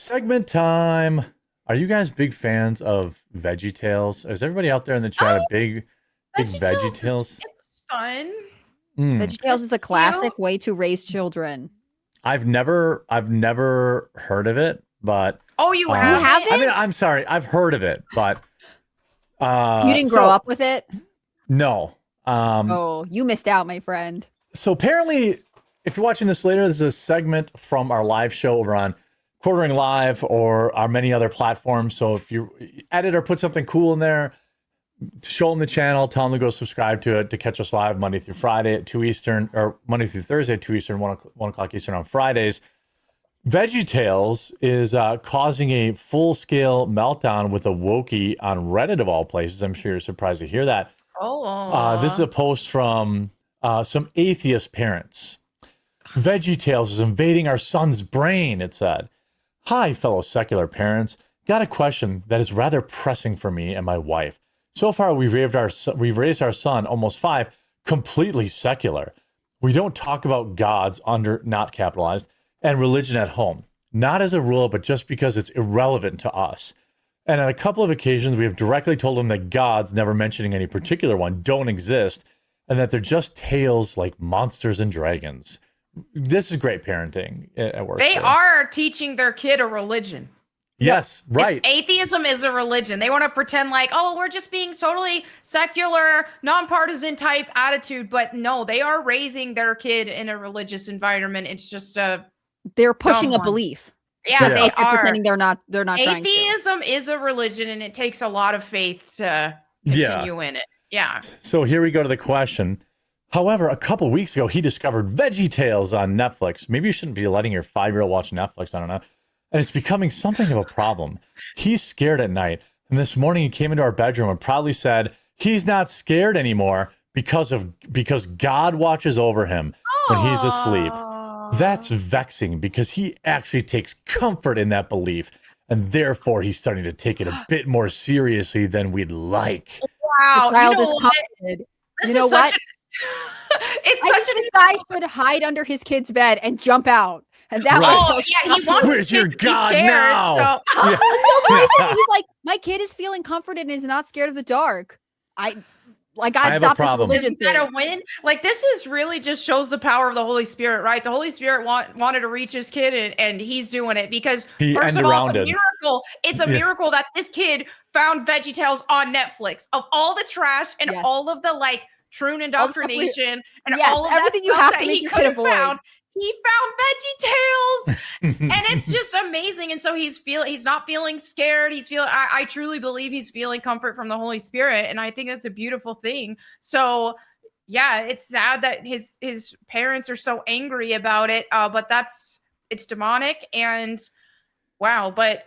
Segment time. Are you guys big fans of Veggietales? Is everybody out there in the chat a Oh, big Veggietales is Veggietales? it's fun. Mm. VeggieTales is a You? classic way to raise children. I've never heard of it, but Oh, you You haven't? I mean, haven't? I'm sorry, I've heard of it, but You didn't grow up with it? no. Oh, you missed out, my friend. So apparently, if you're watching this later, this is a segment from our live show over on Quartering Live or our many other platforms. So if you edit or put something cool in there, show them the channel, tell them to go subscribe to it to catch us live Monday through Friday at 2 Eastern, or Monday through Thursday at 2 Eastern, 1 o'clock Eastern on Fridays. VeggieTales is causing a full-scale meltdown with a Wokey on Reddit of all places. I'm sure you're surprised to hear that. Oh. This is a post from some atheist parents. VeggieTales is invading our son's brain, it said. Hi, fellow secular parents. Got a question that is rather pressing for me and my wife. So far, we've raised our son, almost 5, completely secular. We don't talk about gods under, not capitalized, and religion at home. Not as a rule, but just because it's irrelevant to us. And on a couple of occasions, we have directly told him that gods, never mentioning any particular one, don't exist, and that they're just tales like monsters and dragons. This is great parenting at work. They are teaching their kid a religion. Yes, right. Atheism is a religion. They want to pretend like, oh, we're just being totally secular, nonpartisan type attitude. But no, they are raising their kid in a religious environment. It's just They're pushing dumb a one. belief. Yeah, Just they like they're are. pretending they're not trying to. Atheism is a religion, and it takes a lot of faith to continue in it. Yeah. So here we go to the question. However, a couple weeks ago, he discovered VeggieTales on Netflix. Maybe you shouldn't be letting your 5-year-old watch Netflix. I don't know. And it's becoming something of a problem. He's scared at night. And this morning he came into our bedroom and proudly said he's not scared anymore because God watches over him when he's asleep. That's vexing because he actually takes comfort in that belief. And therefore, he's starting to take it a bit more seriously than we'd like. Wow. The child You know is what? comforted. This You know is such what? It's I think such this guy should hide under his kid's bed and jump out. And that Right. Oh, yeah, he wants Where's his your kid to be God scared, now? so- Yeah. So why is it? He's like, my kid is feeling comforted and is not scared of the dark. I I gotta have a stop this problem. religion Isn't that thing. a win? Like, this is really just shows the power of the Holy Spirit, right? The Holy Spirit wanted to reach his kid, and he's doing it because, He first of all, it's a end-arounded. miracle. It's a Yeah. miracle that this kid found VeggieTales on Netflix. Of all the trash and Yes. all of the like troon All the stuff we- indoctrination and Yes, all of everything that you stuff have that to make he your could kid have avoid. found, he found VeggieTales. And it's just amazing. And so he's not feeling scared. I truly believe he's feeling comfort from the Holy Spirit. And I think that's a beautiful thing. So yeah, it's sad that his parents are so angry about it. But it's demonic, and wow. But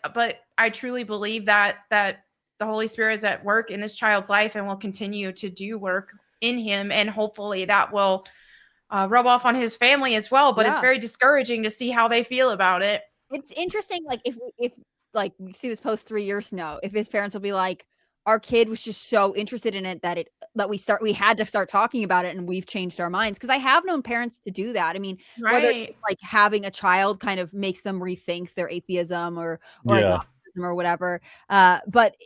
I truly believe that the Holy Spirit is at work in this child's life and will continue to do work in him. And hopefully that will rub off on his family as well. But it's Yeah. very discouraging to see how they feel about it. It's interesting, like if like we see this post 3 years from now, if his parents will be like, our kid was just so interested in it that we had to start talking about it and we've changed our minds. Because I have known parents to do that. I mean, whether Right. it's like having a child kind of makes them rethink their atheism or Yeah. agnosticism or whatever. But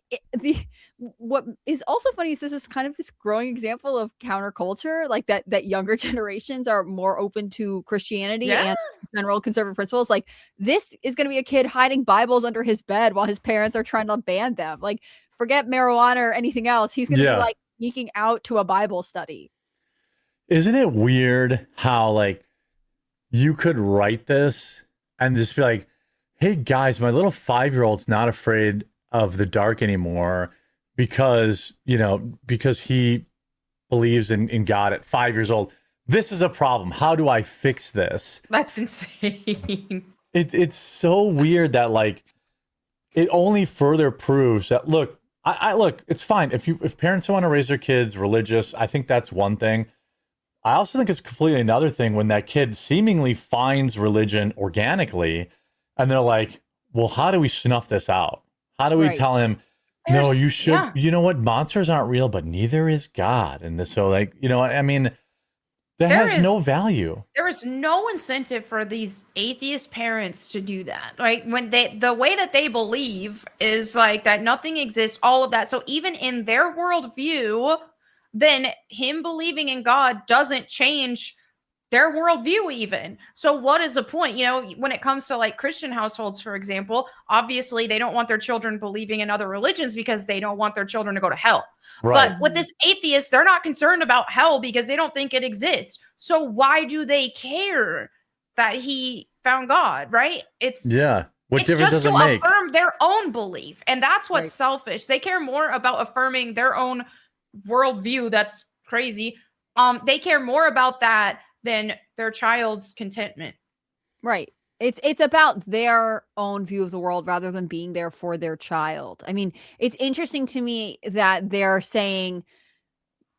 what is also funny is this is kind of this growing example of counterculture, like that younger generations are more open to Christianity Yeah. and general conservative principles. Like, this is going to be a kid hiding Bibles under his bed while his parents are trying to ban them. Like, forget marijuana or anything else. He's going to Yeah. be like sneaking out to a Bible study. Isn't it weird how like you could write this and just be like, hey guys, my little 5-year-old's not afraid of the dark anymore because he believes in God at 5 years old. This is a problem. How do I fix this? That's insane. It's so weird that like it only further proves that look, I look, it's fine if parents want to raise their kids religious. I think that's one thing. I also think it's completely another thing when that kid seemingly finds religion organically, and they're like, "Well, how do we snuff this out? How do we Right. tell him, no, There's- you should? yeah. You know what? Monsters aren't real, but neither is God." And this, so like, I mean, That There has is no value. there is no incentive for these atheist parents to do that. Like when the way that they believe is like that nothing exists, all of that. So even in their worldview, then him believing in God doesn't change their worldview even. So what is the point? You know, when it comes to like Christian households, for example, obviously they don't want their children believing in other religions because they don't want their children to go to hell. Right. But with this atheist, they're not concerned about hell because they don't think it exists. So why do they care that he found God, right? Yeah. What It's difference just does to it make? affirm their own belief. And that's what's Right. selfish. They care more about affirming their own worldview. That's crazy. They care more about that than their child's contentment. Right. It's about their own view of the world rather than being there for their child. I mean, it's interesting to me that they're saying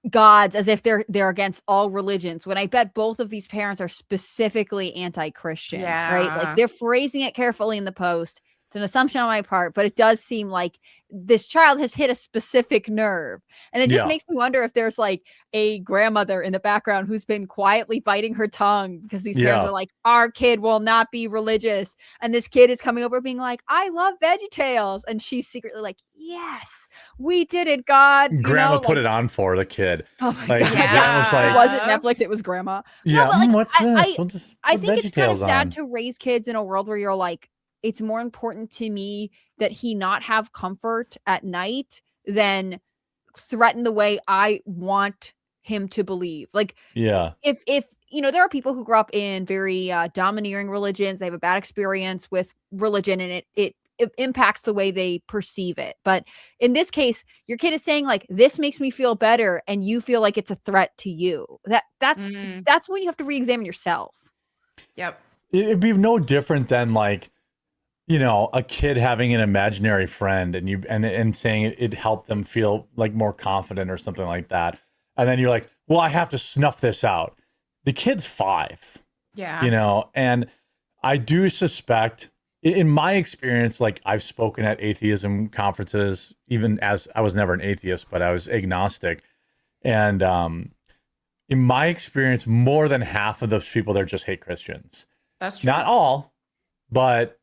gods as if they're against all religions, when I bet both of these parents are specifically anti-Christian, right? Like Yeah. they're phrasing it carefully in the post. It's an assumption on my part, but it does seem like this child has hit a specific nerve. And it just Yeah. makes me wonder if there's like a grandmother in the background who's been quietly biting her tongue because these parents Yeah. are like, our kid will not be religious. And this kid is coming over being like, I love Veggietales. And she's secretly like, yes, we did it, God. Grandma put like, it on for the kid. oh my Like, God. grandma's Yeah. It like, wasn't Netflix, it was grandma. yeah, but, like, what's this? I We'll just I put think it's kind of VeggieTales sad on. to raise kids in a world where you're like, it's more important to me that he not have comfort at night than threaten the way I want him to believe. Like, Yeah. if you know, there are people who grow up in very domineering religions, they have a bad experience with religion, and it impacts the way they perceive it. But in this case, your kid is saying like, this makes me feel better, and you feel like it's a threat to you. That's when you have to re-examine yourself. Yep. It'd be no different than like, you know, a kid having an imaginary friend and saying it helped them feel like more confident or something like that. And then you're like, well, I have to snuff this out. The kid's 5, Yeah. you know, and I do suspect, in my experience, like I've spoken at atheism conferences, even as I was never an atheist, but I was agnostic. And in my experience, more than half of those people there just hate Christians. That's true. Not all, but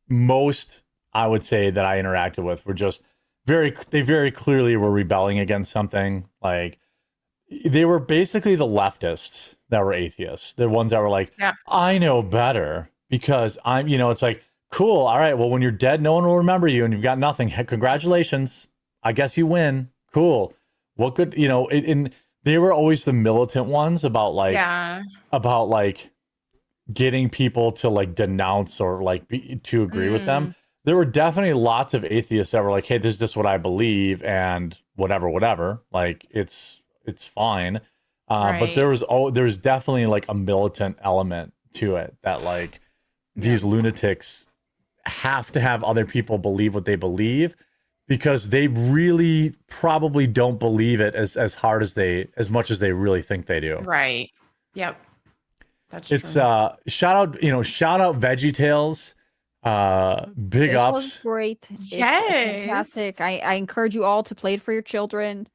most, I would say, that I interacted with were just they very clearly were rebelling against something. Like, they were basically the leftists that were atheists. The ones that were like, Yeah. I know better because I'm, you know, it's like, cool. All right. Well, when you're dead, no one will remember you and you've got nothing. Heck, congratulations. I guess you win. Cool. What good, you know, and they were always the militant ones about like, Yeah. getting people to like denounce or like to agree with them. There were definitely lots of atheists that were like, hey, this is just what I believe and whatever. Like it's fine. But Right. there was definitely like a militant element to it that like these lunatics have to have other people believe what they believe because they really probably don't believe it as much as they really think they do. Right. Yep. That's It's true. shout out Veggietales. Big This ups. was great. Yes. It's fantastic. I encourage you all to play it for your children.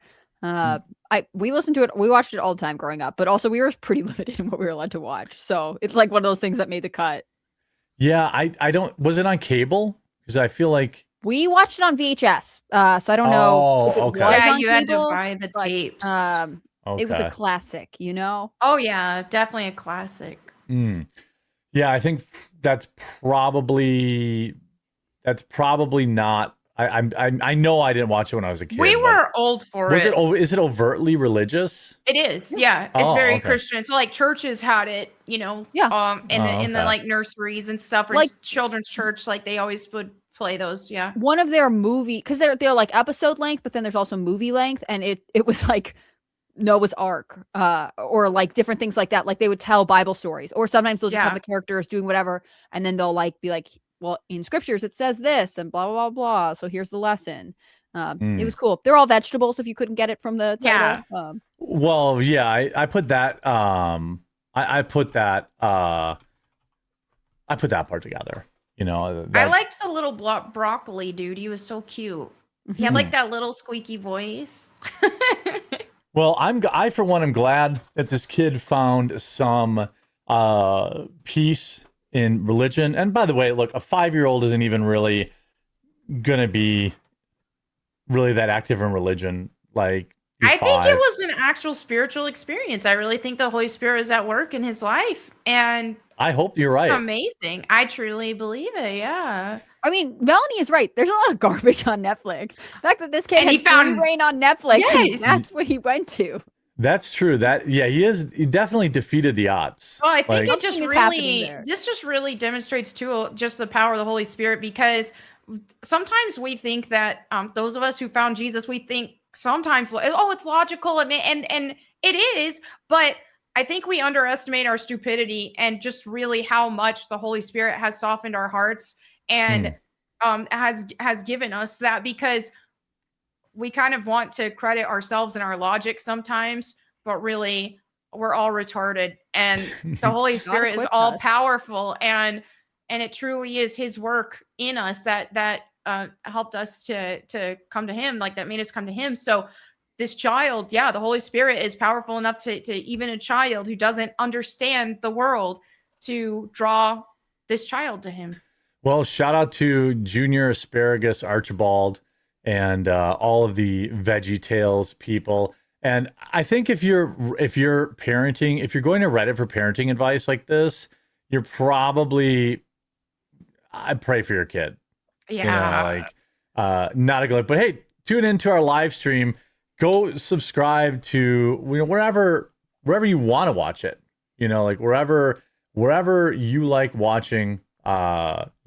We listened to it. We watched it all the time growing up, but also we were pretty limited in what we were allowed to watch. So it's like one of those things that made the cut. Yeah, I don't. Was it on cable? Because I feel like We watched it on VHS. So I don't know if it okay. was Yeah, on you had to cable, buy the but, tapes. it was a okay. classic, you know? Oh yeah, definitely a classic. Yeah, I think that's probably not. I know I didn't watch it when I was a kid. We but were old for Was it. is it overtly religious? It is, yeah. It's Oh, very okay. Christian. So like churches had it, you know, Yeah. in the okay. like nurseries and stuff, or Like- children's church, like they always would play those. Yeah. One of their movie, because they're like episode length, but then there's also movie length, and it was like Noah's Ark, or like different things like that. Like they would tell Bible stories, or sometimes they'll just have Yeah. the characters doing whatever, and then they'll like be like, well, in scriptures it says this, and blah blah blah blah. So here's the lesson. It was cool. They're all vegetables if you couldn't get it from the title. Yeah. Well, yeah, I put that I put that part together. You know, I liked the little broccoli dude. He was so cute. He had like that little squeaky voice. Well, I for one am glad that this kid found some peace in religion. And by the way, look, a 5-year-old isn't even really gonna be really that active in religion. Like, I think it was an actual spiritual experience. I really think the Holy Spirit is at work in his life, and I hope you're right. amazing. I truly believe it. Yeah. I mean, Melanie is right. There's a lot of garbage on Netflix. The fact that this kid And he had found- Free Reign on Netflix, and Yes. that's what he went to. That's true. He definitely defeated the odds. Well, I think Like, it just Something is happening really, there. this just really demonstrates too, just the power of the Holy Spirit, because sometimes we think that those of us who found Jesus, we think sometimes, oh, it's logical, and it is, but I think we underestimate our stupidity and just really how much the Holy Spirit has softened our hearts and has given us that, because we kind of want to credit ourselves and our logic sometimes, but really we're all retarded, and the Holy Spirit is equipped all us. powerful, and it truly is his work in us that helped us to come to him, like that made us come to him. So this child, yeah, the Holy Spirit is powerful enough to even a child who doesn't understand the world to draw this child to him. well, shout out to Junior Asparagus Archibald and all of the Veggietales people. And I think if you're parenting, if you're going to Reddit for parenting advice like this, you're probably, I pray for your kid. Yeah. Not a good look. But hey, tune into our live stream. Go subscribe to wherever you want to watch it. Like wherever you like watching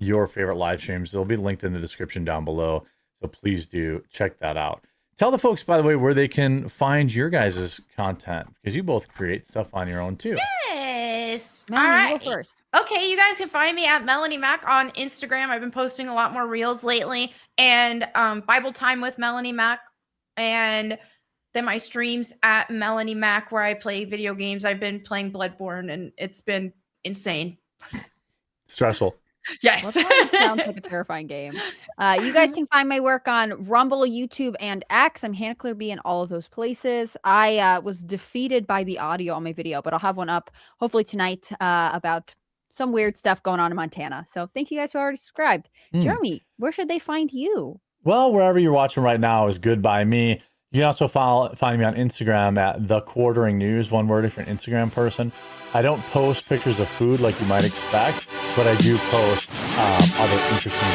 your favorite live streams. They'll be linked in the description down below. So please do check that out. Tell the folks, by the way, where they can find your guys' content, because you both create stuff on your own too. Yes. Melanie, All you right. go first. Okay, you guys can find me at Melanie Mac on Instagram. I've been posting a lot more reels lately, and Bible Time with Melanie Mac, and then my streams at Melanie Mac, where I play video games. I've been playing Bloodborne, and it's been insane. Stressful. Yes. Bloodborne sounds like a terrifying game. You guys can find my work on Rumble, YouTube, and X. I'm Hannah Claire B in all of those places. I was defeated by the audio on my video, but I'll have one up hopefully tonight about some weird stuff going on in Montana. So thank you guys who already subscribed. Jeremy, where should they find you? Well, wherever you're watching right now is good by me. You can also find me on Instagram at The Quartering News, one word if you're an Instagram person. I don't post pictures of food like you might expect, but I do post other interesting